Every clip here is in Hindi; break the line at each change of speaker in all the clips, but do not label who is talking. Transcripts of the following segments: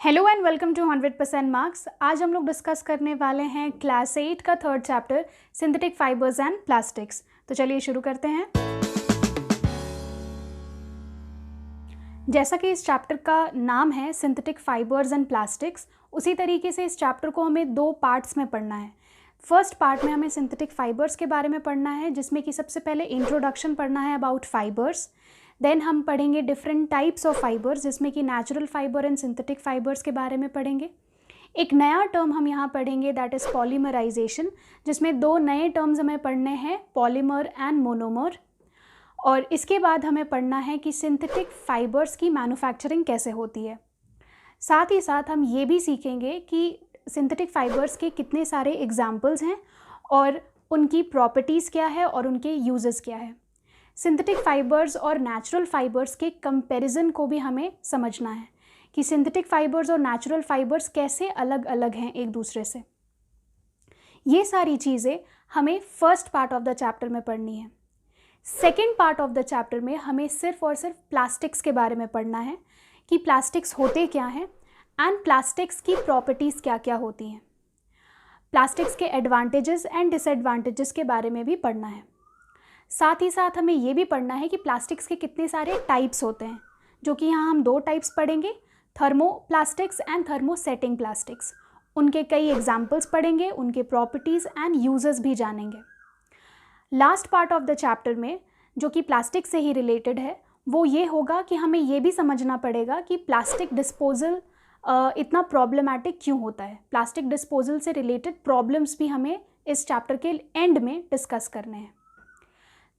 Hello and welcome to 100% marks. आज हम लोग डिस्कस करने वाले हैं क्लास 8 का third chapter synthetic fibres and plastics. तो चलिए शुरू करते हैं। जैसा कि इस चैप्टर का नाम है सिंथेटिक फाइबर्स एंड प्लास्टिक्स, उसी तरीके से इस चैप्टर को हमें दो पार्ट्स में पढ़ना है। फर्स्ट पार्ट में हमें सिंथेटिक फाइबर्स के बारे में पढ़ना है, जिसमें कि सबसे पहले इंट्रोडक्शन पढ़ना है अबाउट फाइबर्स। देन हम पढ़ेंगे डिफरेंट टाइप्स ऑफ फाइबर्स, जिसमें कि natural fibre and synthetic fibres के बारे में पढ़ेंगे। एक नया टर्म हम यहाँ पढ़ेंगे, दैट इज़ पॉलीमराइजेशन, जिसमें दो नए टर्म्स हमें पढ़ने हैं, पॉलीमर एंड मोनोमर। और इसके बाद हमें पढ़ना है कि सिंथेटिक फाइबर्स की मैन्युफैक्चरिंग कैसे होती है। साथ ही साथ हम ये भी सीखेंगे कि सिंथेटिक फाइबर्स के कितने सारे एग्जाम्पल्स हैं और उनकी प्रॉपर्टीज़ क्या है और उनके यूजेस क्या है। सिंथेटिक फाइबर्स और नेचुरल फाइबर्स के कंपैरिजन को भी हमें समझना है कि सिंथेटिक फाइबर्स और नेचुरल फाइबर्स कैसे अलग अलग हैं एक दूसरे से। ये सारी चीज़ें हमें first part of the chapter में पढ़नी है। Second part of the chapter में हमें सिर्फ और सिर्फ प्लास्टिक्स के बारे में पढ़ना है कि प्लास्टिक्स होते क्या हैं एंड प्लास्टिक्स की प्रॉपर्टीज़ क्या क्या होती हैं। प्लास्टिक्स के एडवांटेजेस एंड डिसएडवांटेजेस के बारे में भी पढ़ना है। साथ ही साथ हमें ये भी पढ़ना है कि प्लास्टिक्स के कितने सारे टाइप्स होते हैं, जो कि यहाँ हम दो टाइप्स पढ़ेंगे, थर्मोप्लास्टिक्स एंड थर्मोसेटिंग प्लास्टिक्स। उनके कई एग्जाम्पल्स पढ़ेंगे, उनके प्रॉपर्टीज़ एंड यूजेस भी जानेंगे। Last part of the chapter में, जो कि प्लास्टिक से ही रिलेटेड है, वो ये होगा कि हमें ये भी समझना पड़ेगा कि प्लास्टिक डिस्पोजल इतना प्रॉब्लमेटिक क्यों होता है। प्लास्टिक डिस्पोजल से रिलेटेड प्रॉब्लम्स भी हमें इस चैप्टर के एंड में डिस्कस करने हैं।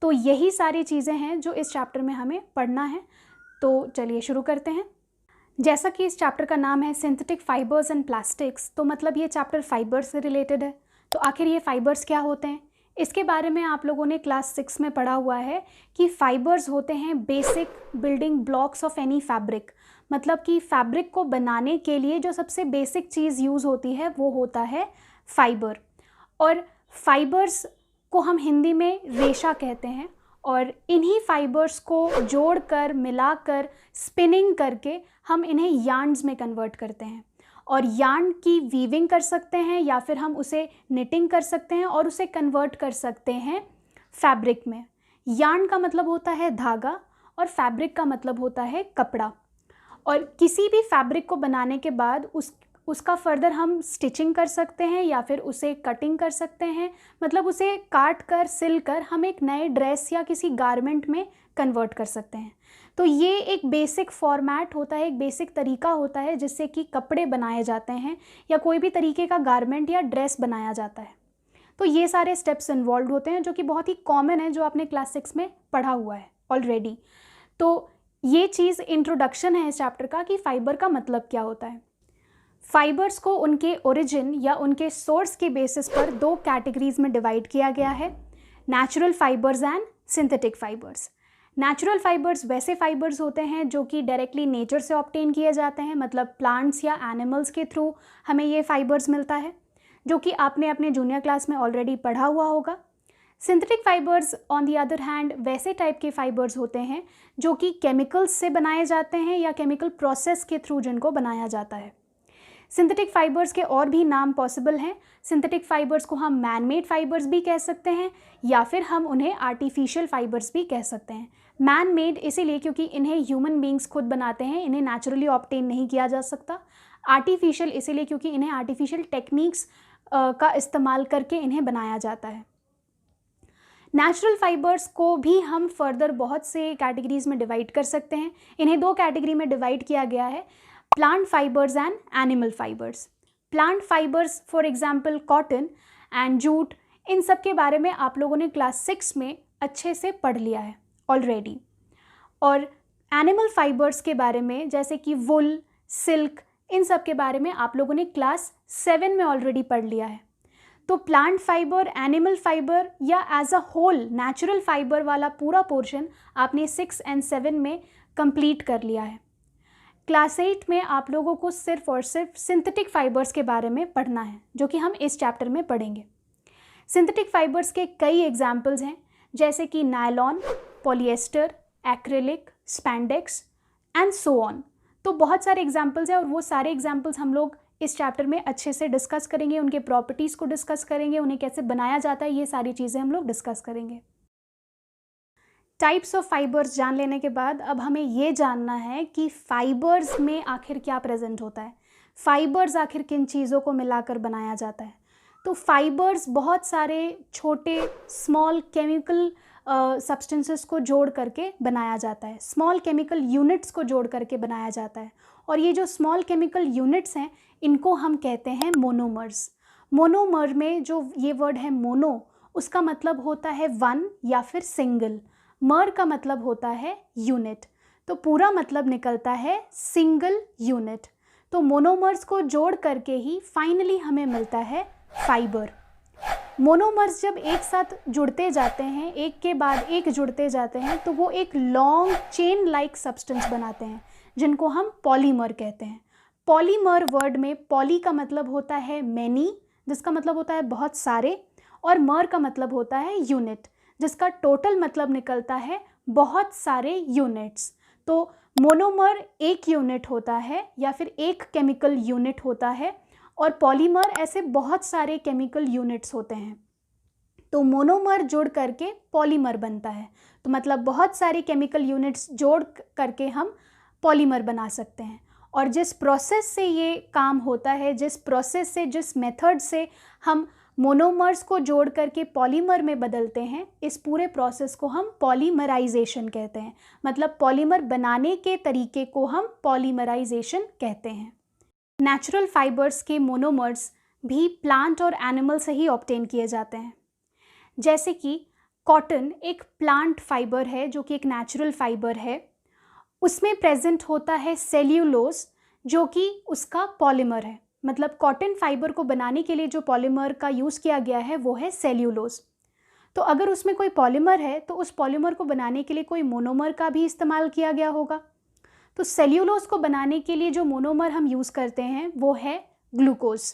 तो यही सारी चीज़ें हैं जो इस चैप्टर में हमें पढ़ना है। तो चलिए शुरू करते हैं। जैसा कि इस चैप्टर का नाम है सिंथेटिक फाइबर्स एंड प्लास्टिक्स, तो मतलब ये चैप्टर फाइबर्स से रिलेटेड है। तो आखिर ये फाइबर्स क्या होते हैं, इसके बारे में आप लोगों ने क्लास 6 में पढ़ा हुआ है कि फाइबर्स होते हैं basic building blocks of any fabric. मतलब कि फैब्रिक को बनाने के लिए जो सबसे बेसिक चीज़ यूज़ होती है वो होता है फाइबर। और फाइबर्स को हम हिंदी में रेशा कहते हैं, और इन्हीं फाइबर्स को जोड़कर मिलाकर स्पिनिंग करके हम इन्हें यार्न्स में कन्वर्ट करते हैं। और यार्न की वीविंग कर सकते हैं या फिर हम उसे निटिंग कर सकते हैं और उसे कन्वर्ट कर सकते हैं फैब्रिक में। यार्न का मतलब होता है धागा और फैब्रिक का मतलब होता है कपड़ा। और किसी भी फैब्रिक को बनाने के बाद उसका फर्दर हम स्टिचिंग कर सकते हैं या फिर उसे कटिंग कर सकते हैं, मतलब उसे काट कर सिल कर हम एक नए ड्रेस या किसी गारमेंट में कन्वर्ट कर सकते हैं। तो ये एक बेसिक फॉर्मेट होता है, एक बेसिक तरीका होता है जिससे कि कपड़े बनाए जाते हैं या कोई भी तरीके का गारमेंट या ड्रेस बनाया जाता है। तो ये सारे स्टेप्स इन्वॉल्व होते हैं, जो कि बहुत ही कॉमन है, जो आपने क्लास 6 में पढ़ा हुआ है ऑलरेडी। तो ये चीज़ इंट्रोडक्शन है इस चैप्टर का कि फाइबर का मतलब क्या होता है। फाइबर्स को उनके ओरिजिन या उनके सोर्स के बेसिस पर दो कैटेगरीज में डिवाइड किया गया है, natural fibres and synthetic fibres. Natural fibres वैसे फाइबर्स होते हैं जो कि डायरेक्टली नेचर से ऑब्टेन किए जाते हैं, मतलब प्लांट्स या एनिमल्स के थ्रू हमें ये फाइबर्स मिलता है, जो कि आपने अपने जूनियर क्लास में ऑलरेडी पढ़ा हुआ होगा। Synthetic fibres on the other hand वैसे टाइप के फाइबर्स होते हैं जो कि केमिकल्स से बनाए जाते हैं या केमिकल प्रोसेस के थ्रू जिनको बनाया जाता है। सिंथेटिक फाइबर्स के और भी नाम पॉसिबल हैं। सिंथेटिक फाइबर्स को हम मैन मेड फाइबर्स भी कह सकते हैं या फिर हम उन्हें आर्टिफिशियल फाइबर्स भी कह सकते हैं। मैन मेड इसीलिए क्योंकि इन्हें ह्यूमन बींग्स खुद बनाते हैं, इन्हें नेचुरली ऑब्टेन नहीं किया जा सकता। आर्टिफिशियल इसीलिए क्योंकि इन्हें आर्टिफिशियल टेक्निक्स का इस्तेमाल करके इन्हें बनाया जाता है। नेचुरल फाइबर्स को भी हम फर्दर बहुत से कैटेगरीज में डिवाइड कर सकते हैं। इन्हें दो कैटेगरी में डिवाइड किया गया है, plant fibres and animal fibres. Plant fibres for example cotton and jute, इन सब के बारे में आप लोगों ने क्लास 6 में अच्छे से पढ़ लिया है ऑलरेडी। और एनिमल फाइबर्स के बारे में जैसे कि वुल, सिल्क, इन सब के बारे में आप लोगों ने क्लास 7 में ऑलरेडी पढ़ लिया है। तो प्लांट फाइबर, एनिमल फाइबर या as a whole natural fibre वाला पूरा पोर्शन आपने 6 एंड 7 में कंप्लीट कर लिया है। क्लास 8 में आप लोगों को सिर्फ और सिर्फ सिंथेटिक फाइबर्स के बारे में पढ़ना है, जो कि हम इस चैप्टर में पढ़ेंगे। सिंथेटिक फाइबर्स के कई एग्जाम्पल्स हैं, जैसे कि nylon, polyester, acrylic, spandex and so on. तो बहुत सारे एग्जाम्पल्स हैं और वो सारे एग्जाम्पल्स हम लोग इस चैप्टर में अच्छे से डिस्कस करेंगे, उनके प्रॉपर्टीज़ को डिस्कस करेंगे, उन्हें कैसे बनाया जाता है, ये सारी चीज़ें हम लोग डिस्कस करेंगे। टाइप्स ऑफ फाइबर्स जान लेने के बाद अब हमें ये जानना है कि फाइबर्स में आखिर क्या प्रेजेंट होता है, फाइबर्स आखिर किन चीज़ों को मिलाकर बनाया जाता है। तो फाइबर्स बहुत सारे छोटे स्मॉल केमिकल सब्सटेंसेस को जोड़ करके बनाया जाता है, स्मॉल केमिकल यूनिट्स को जोड़ करके बनाया जाता है। और ये जो स्मॉल केमिकल यूनिट्स हैं इनको हम कहते हैं मोनोमर्स। मोनोमर में जो ये वर्ड है मोनो, उसका मतलब होता है वन या फिर सिंगल, मर का मतलब होता है यूनिट, तो पूरा मतलब निकलता है सिंगल यूनिट। तो मोनोमर्स को जोड़ करके ही फाइनली हमें मिलता है फाइबर। मोनोमर्स जब एक साथ जुड़ते जाते हैं, एक के बाद एक जुड़ते जाते हैं, तो वो एक लॉन्ग चेन लाइक सब्सटेंस बनाते हैं जिनको हम पॉलीमर कहते हैं। पॉलीमर वर्ड में पॉली का मतलब होता है मैनी, जिसका मतलब होता है बहुत सारे, और मर का मतलब होता है यूनिट, जिसका टोटल मतलब निकलता है बहुत सारे यूनिट्स। तो मोनोमर एक यूनिट होता है या फिर एक केमिकल यूनिट होता है, और पॉलीमर ऐसे बहुत सारे केमिकल यूनिट्स होते हैं। तो मोनोमर जोड़ करके पॉलीमर बनता है, तो मतलब बहुत सारे केमिकल यूनिट्स जोड़ करके हम पॉलीमर बना सकते हैं। और जिस प्रोसेस से ये काम होता है, जिस प्रोसेस से, जिस मेथड से हम मोनोमर्स को जोड़ करके पॉलीमर में बदलते हैं, इस पूरे प्रोसेस को हम पॉलीमराइजेशन कहते हैं। मतलब पॉलीमर बनाने के तरीके को हम पॉलीमराइजेशन कहते हैं। नेचुरल फाइबर्स के मोनोमर्स भी प्लांट और एनिमल से ही ऑब्टेन किए जाते हैं। जैसे कि कॉटन एक प्लांट फाइबर है जो कि एक नेचुरल फाइबर है, उसमें प्रेजेंट होता है सेल्यूलोज जो कि उसका पॉलीमर है। मतलब कॉटन फाइबर को बनाने के लिए जो पॉलीमर का यूज़ किया गया है वो है सेल्यूलोज। तो अगर उसमें कोई पॉलीमर है तो उस पॉलीमर को बनाने के लिए कोई मोनोमर का भी इस्तेमाल किया गया होगा। तो सेल्यूलोज को बनाने के लिए जो मोनोमर हम यूज़ करते हैं वो है ग्लूकोज।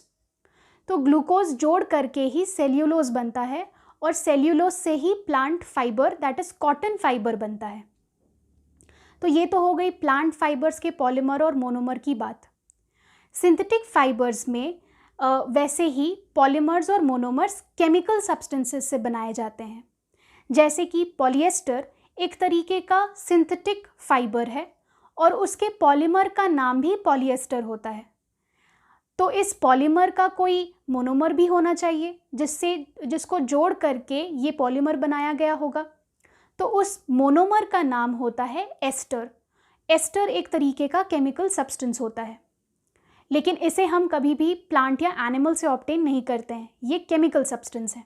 तो ग्लूकोज जोड़ करके ही सेल्यूलोज बनता है, और सेल्यूलोज से ही plant fibre that is cotton fibre बनता है। तो ये तो हो गई प्लांट फाइबर्स के पॉलीमर और मोनोमर की बात। सिंथेटिक फाइबर्स में वैसे ही पॉलीमर्स और मोनोमर्स केमिकल सब्सटेंसेस से बनाए जाते हैं। जैसे कि पॉलिएस्टर एक तरीके का सिंथेटिक फाइबर है और उसके पॉलीमर का नाम भी पॉलिएस्टर होता है। तो इस पॉलीमर का कोई मोनोमर भी होना चाहिए जिसको जोड़ करके ये पॉलीमर बनाया गया होगा। तो उस मोनोमर का नाम होता है एस्टर। एस्टर एक तरीके का केमिकल सब्सटेंस होता है, लेकिन इसे हम कभी भी प्लांट या एनिमल से ऑब्टेन नहीं करते हैं, ये केमिकल सब्सटेंस है।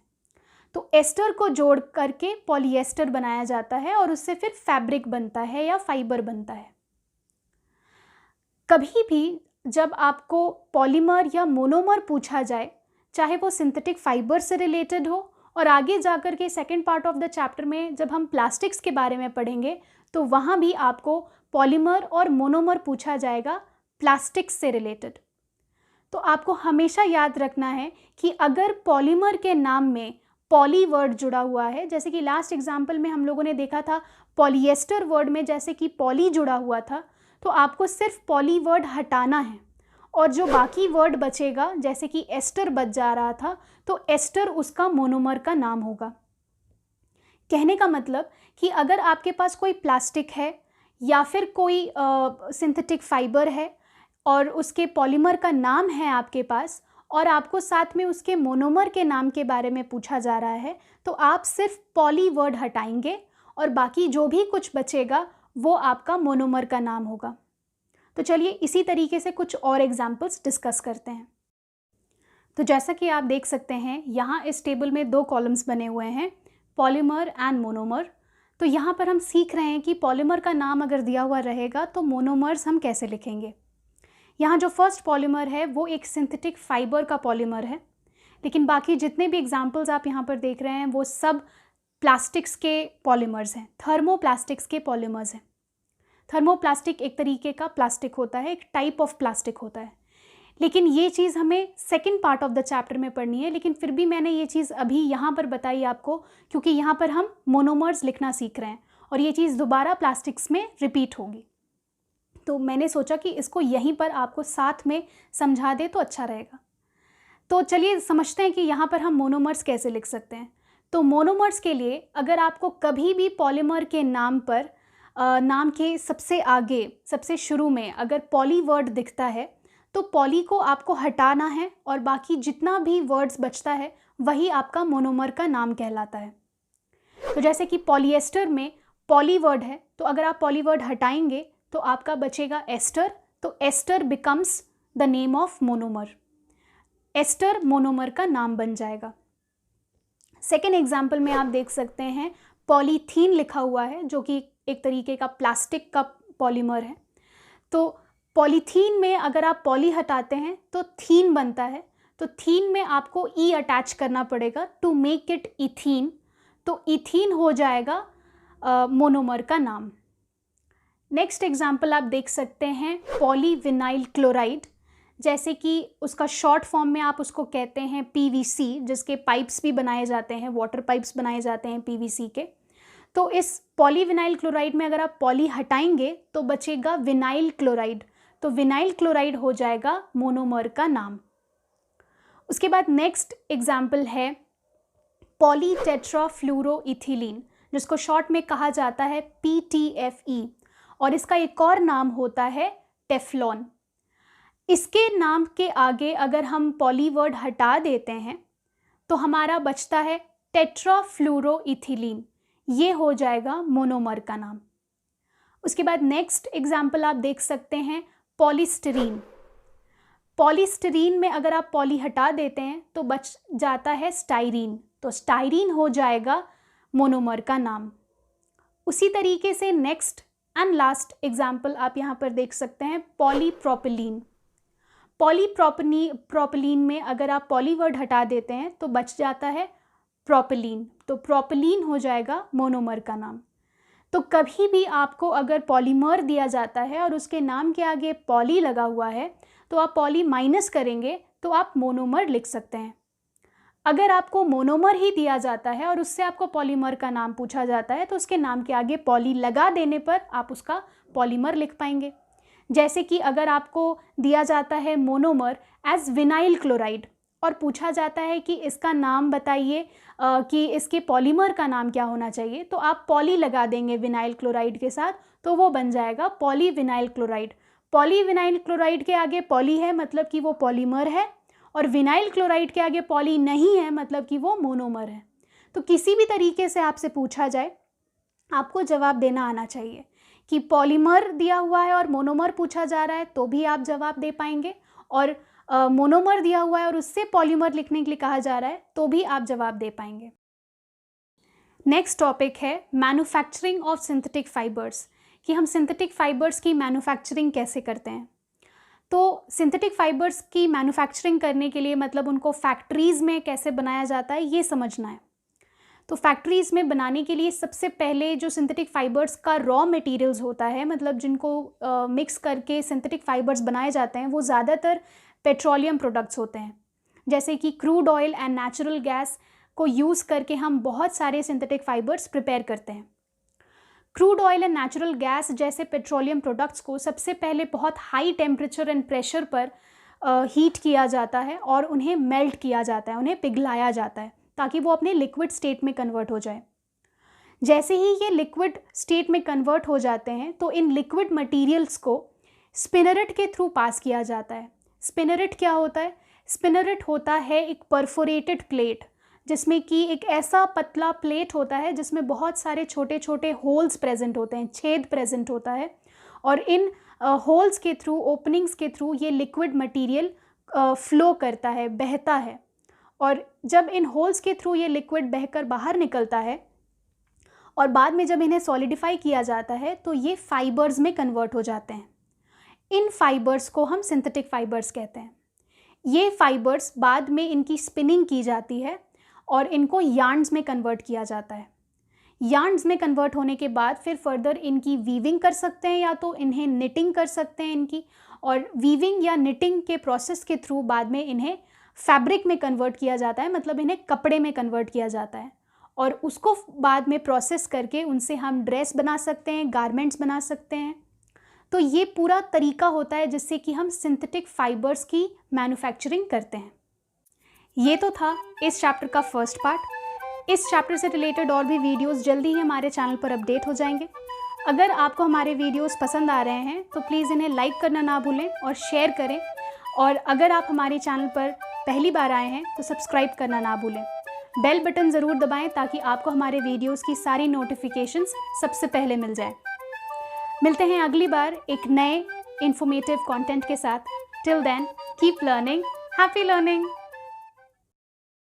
तो एस्टर को जोड़ करके पॉलिएस्टर बनाया जाता है और उससे फिर फैब्रिक बनता है या फाइबर बनता है। कभी भी जब आपको पॉलीमर या मोनोमर पूछा जाए, चाहे वो सिंथेटिक फाइबर से रिलेटेड हो, और आगे जाकर के second part of the chapter में जब हम प्लास्टिक्स के बारे में पढ़ेंगे तो वहाँ भी आपको पॉलीमर और मोनोमर पूछा जाएगा प्लास्टिक्स से रिलेटेड। तो आपको हमेशा याद रखना है कि अगर पॉलीमर के नाम में पॉली वर्ड जुड़ा हुआ है, जैसे कि लास्ट एग्जाम्पल में हम लोगों ने देखा था पॉलिएस्टर वर्ड में जैसे कि पॉली जुड़ा हुआ था, तो आपको सिर्फ पॉली वर्ड हटाना है और जो बाकी वर्ड बचेगा, जैसे कि एस्टर बच जा रहा था, तो एस्टर उसका मोनोमर का नाम होगा। कहने का मतलब कि अगर आपके पास कोई प्लास्टिक है या फिर कोई सिंथेटिक फाइबर है और उसके पॉलीमर का नाम है आपके पास, और आपको साथ में उसके मोनोमर के नाम के बारे में पूछा जा रहा है, तो आप सिर्फ पॉली वर्ड हटाएंगे और बाकी जो भी कुछ बचेगा वो आपका मोनोमर का नाम होगा। तो चलिए इसी तरीके से कुछ और एग्जाम्पल्स डिस्कस करते हैं। तो जैसा कि आप देख सकते हैं यहाँ इस टेबल में 2 कॉलम्स बने हुए हैं, पॉलीमर एंड मोनोमर। तो यहाँ पर हम सीख रहे हैं कि पॉलीमर का नाम अगर दिया हुआ रहेगा तो मोनोमर्स हम कैसे लिखेंगे। यहाँ जो फर्स्ट पॉलीमर है वो एक सिंथेटिक फाइबर का पॉलीमर है, लेकिन बाकी जितने भी एग्जाम्पल्स आप यहाँ पर देख रहे हैं वो सब प्लास्टिक्स के पॉलीमर्स हैं, थर्मोप्लास्टिक्स के पॉलीमर्स हैं। थर्मोप्लास्टिक एक तरीके का प्लास्टिक होता है, एक टाइप ऑफ प्लास्टिक होता है, लेकिन ये चीज़ हमें second part of the chapter में पढ़नी है। लेकिन फिर भी मैंने ये चीज़ अभी यहाँ पर बताई आपको, क्योंकि यहाँ पर हम मोनोमर्स लिखना सीख रहे हैं और ये चीज़ दोबारा प्लास्टिक्स में रिपीट होगी। तो मैंने सोचा कि इसको यहीं पर आपको साथ में समझा दे तो अच्छा रहेगा। तो चलिए समझते हैं कि यहाँ पर हम मोनोमर्स कैसे लिख सकते हैं। तो मोनोमर्स के लिए अगर आपको कभी भी पॉलीमर के नाम पर नाम के सबसे आगे सबसे शुरू में अगर पॉली वर्ड दिखता है तो पॉली को आपको हटाना है और बाकी जितना भी वर्ड्स बचता है वही आपका मोनोमर का नाम कहलाता है। तो जैसे कि पॉलीएस्टर में पॉली वर्ड है, तो अगर आप पॉली वर्ड हटाएंगे तो आपका बचेगा एस्टर, तो ester becomes the name of monomer. Ester monomer का नाम बन जाएगा। सेकेंड एग्जाम्पल में आप देख सकते हैं पॉलीथीन लिखा हुआ है, जो कि एक तरीके का प्लास्टिक का पॉलीमर है। तो पॉलीथीन में अगर आप पॉली हटाते हैं तो थीन बनता है, तो थीन में आपको ई अटैच करना पड़ेगा टू मेक इट इथीन, तो इथीन हो जाएगा मोनोमर का नाम। नेक्स्ट एग्जाम्पल आप देख सकते हैं पॉलीविनाइल क्लोराइड, जैसे कि उसका शॉर्ट फॉर्म में आप उसको कहते हैं पीवीसी, जिसके पाइप्स भी बनाए जाते हैं, वाटर पाइप्स बनाए जाते हैं पीवीसी के। तो इस पॉलीविनाइल क्लोराइड में अगर आप पॉली हटाएंगे तो बचेगा विनाइल क्लोराइड, तो विनाइल क्लोराइड हो जाएगा मोनोमर का नाम। उसके बाद नेक्स्ट एग्जाम्पल है पॉलीटेट्राफ्लूरोइथिलीन, जिसको शॉर्ट में कहा जाता है PTFE, और इसका एक और नाम होता है टेफ्लॉन। इसके नाम के आगे अगर हम पॉली वर्ड हटा देते हैं तो हमारा बचता है टेट्राफ्लूरोइथिलीन, ये हो जाएगा मोनोमर का नाम। उसके बाद नेक्स्ट एग्जाम्पल आप देख सकते हैं पॉलीस्टीरीन। पॉलीस्टीरीन में अगर आप पॉली हटा देते हैं तो बच जाता है स्टाइरीन, तो स्टाइरीन हो जाएगा मोनोमर का नाम। उसी तरीके से नेक्स्ट एंड लास्ट एग्जाम्पल आप यहाँ पर देख सकते हैं पॉलीप्रोपिलीन। पॉलीप्रोपिलीन में अगर आप पॉली वर्ड हटा देते हैं तो बच जाता है प्रोपिलीन, तो प्रोपिलीन हो जाएगा मोनोमर का नाम। तो कभी भी आपको अगर पॉलीमर दिया जाता है और उसके नाम के आगे पॉली लगा हुआ है तो आप पॉली माइनस करेंगे तो आप मोनोमर लिख सकते हैं। अगर आपको मोनोमर ही दिया जाता है और उससे आपको पॉलीमर का नाम पूछा जाता है तो उसके नाम के आगे पॉली लगा देने पर आप उसका पॉलीमर लिख पाएंगे। जैसे कि अगर आपको दिया जाता है मोनोमर एज विनाइल क्लोराइड और पूछा जाता है कि इसका नाम बताइए कि इसके पॉलीमर का नाम क्या होना चाहिए, तो आप पॉली लगा देंगे विनाइल क्लोराइड के साथ, तो वो बन जाएगा पॉलीविनाइल क्लोराइड। पॉलीविनाइल क्लोराइड के आगे पॉली है मतलब कि वो पॉलीमर है, और विनाइल क्लोराइड के आगे पॉली नहीं है मतलब कि वो मोनोमर है। तो किसी भी तरीके से आपसे पूछा जाए आपको जवाब देना आना चाहिए कि पॉलीमर दिया हुआ है और मोनोमर पूछा जा रहा है तो भी आप जवाब दे पाएंगे, और मोनोमर दिया हुआ है और उससे पॉलीमर लिखने के लिए कहा जा रहा है तो भी आप जवाब दे पाएंगे। नेक्स्ट टॉपिक है मैन्युफैक्चरिंग ऑफ सिंथेटिक फाइबर्स, कि हम सिंथेटिक फाइबर्स की मैन्युफैक्चरिंग कैसे करते हैं। तो सिंथेटिक फाइबर्स की मैन्युफैक्चरिंग करने के लिए मतलब उनको फैक्ट्रीज़ में कैसे बनाया जाता है ये समझना है। तो फैक्ट्रीज़ में बनाने के लिए सबसे पहले जो सिंथेटिक फाइबर्स का रॉ मटेरियल्स होता है, मतलब जिनको मिक्स करके सिंथेटिक फाइबर्स बनाए जाते हैं, वो ज़्यादातर पेट्रोलियम प्रोडक्ट्स होते हैं। जैसे कि crude oil and natural gas को यूज़ करके हम बहुत सारे सिंथेटिक फाइबर्स प्रिपेयर करते हैं। Crude oil and natural gas जैसे पेट्रोलियम प्रोडक्ट्स को सबसे पहले बहुत हाई टेम्परेचर एंड प्रेशर पर हीट किया जाता है और उन्हें मेल्ट किया जाता है, उन्हें पिघलाया जाता है ताकि वो अपने लिक्विड स्टेट में कन्वर्ट हो जाए। जैसे ही ये लिक्विड स्टेट में कन्वर्ट हो जाते हैं तो इन लिक्विड मटेरियल्स को स्पिनरेट के थ्रू पास किया जाता है। स्पिनरेट क्या होता है? स्पिनरेट होता है एक परफोरेटेड प्लेट, जिसमें कि एक ऐसा पतला प्लेट होता है जिसमें बहुत सारे छोटे छोटे होल्स प्रेजेंट होते हैं, छेद प्रेजेंट होता है, और इन होल्स के थ्रू, ओपनिंग्स के थ्रू ये लिक्विड मटेरियल फ्लो करता है, बहता है। और जब इन होल्स के थ्रू ये लिक्विड बहकर बाहर निकलता है और बाद में जब इन्हें सॉलिडिफाई किया जाता है तो ये फाइबर्स में कन्वर्ट हो जाते हैं। इन फाइबर्स को हम सिंथेटिक फाइबर्स कहते हैं। ये फाइबर्स बाद में इनकी स्पिनिंग की जाती है और इनको यार्न्स में कन्वर्ट किया जाता है। यार्न्स में कन्वर्ट होने के बाद फिर फर्दर इनकी वीविंग कर सकते हैं या तो इन्हें निटिंग कर सकते हैं इनकी, और वीविंग या निटिंग के प्रोसेस के थ्रू बाद में इन्हें फैब्रिक में कन्वर्ट किया जाता है, मतलब इन्हें कपड़े में कन्वर्ट किया जाता है, और उसको बाद में प्रोसेस करके उनसे हम ड्रेस बना सकते हैं, गारमेंट्स बना सकते हैं। तो ये पूरा तरीका होता है जिससे कि हम सिंथेटिक फाइबर्स की मैन्युफैक्चरिंग करते हैं। ये तो था इस चैप्टर का फर्स्ट पार्ट। इस चैप्टर से रिलेटेड और भी वीडियोस जल्दी ही हमारे चैनल पर अपडेट हो जाएंगे। अगर आपको हमारे वीडियोस पसंद आ रहे हैं तो प्लीज़ इन्हें लाइक करना ना भूलें और शेयर करें, और अगर आप हमारे चैनल पर पहली बार आए हैं तो सब्सक्राइब करना ना भूलें। बेल बटन ज़रूर दबाएं ताकि आपको हमारे वीडियोस की सारी नोटिफिकेशंस सबसे पहले मिल जाए। मिलते हैं अगली बार एक नए इन्फॉर्मेटिव कंटेंट के साथ। Till then keep learning, happy learning.